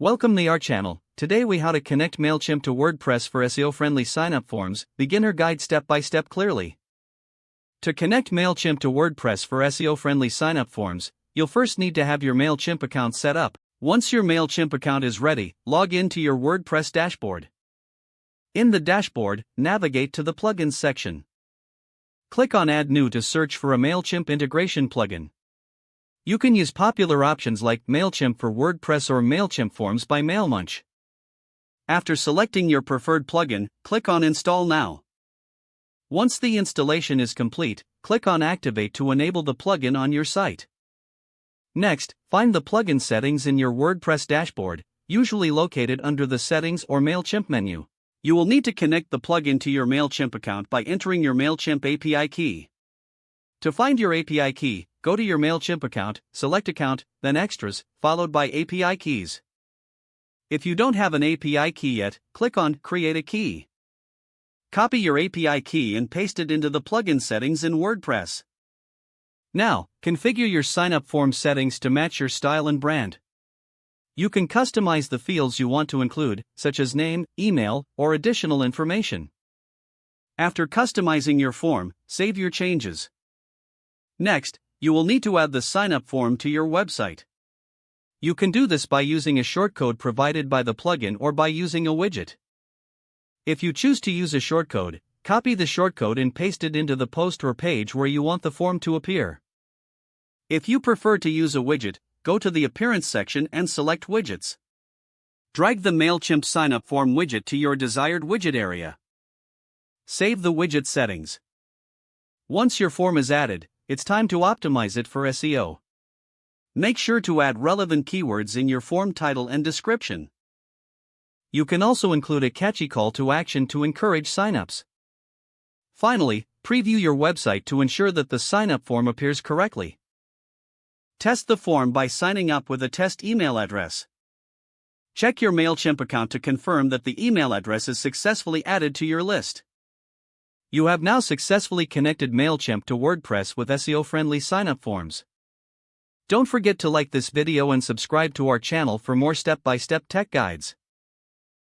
Welcome to our channel. Today we how to connect Mailchimp to WordPress for SEO-friendly sign-up forms, beginner guide step-by-step clearly. To connect Mailchimp to WordPress for SEO-friendly sign-up forms, you'll first need to have your Mailchimp account set up. Once your Mailchimp account is ready, log in to your WordPress dashboard. In the dashboard, navigate to the Plugins section. Click on Add New to search for a Mailchimp integration plugin. You can use popular options like Mailchimp for WordPress or Mailchimp Forms by Mailmunch. After selecting your preferred plugin, click on Install Now. Once the installation is complete, click on Activate to enable the plugin on your site. Next, find the plugin settings in your WordPress dashboard, usually located under the Settings or Mailchimp menu. You will need to connect the plugin to your Mailchimp account by entering your Mailchimp API key. To find your API key, go to your Mailchimp account, select Account, then Extras, followed by API keys. If you don't have an API key yet, click on Create a Key. Copy your API key and paste it into the plugin settings in WordPress. Now, configure your sign-up form settings to match your style and brand. You can customize the fields you want to include, such as name, email, or additional information. After customizing your form, save your changes. Next, you will need to add the sign-up form to your website. You can do this by using a shortcode provided by the plugin or by using a widget. If you choose to use a shortcode, copy the shortcode and paste it into the post or page where you want the form to appear. If you prefer to use a widget, go to the Appearance section and select Widgets. Drag the Mailchimp sign-up form widget to your desired widget area. Save the widget settings. Once your form is added, it's time to optimize it for SEO. Make sure to add relevant keywords in your form title and description. You can also include a catchy call to action to encourage signups. Finally, preview your website to ensure that the sign-up form appears correctly. Test the form by signing up with a test email address. Check your Mailchimp account to confirm that the email address is successfully added to your list. You have now successfully connected Mailchimp to WordPress with SEO-friendly sign-up forms. Don't forget to like this video and subscribe to our channel for more step-by-step tech guides.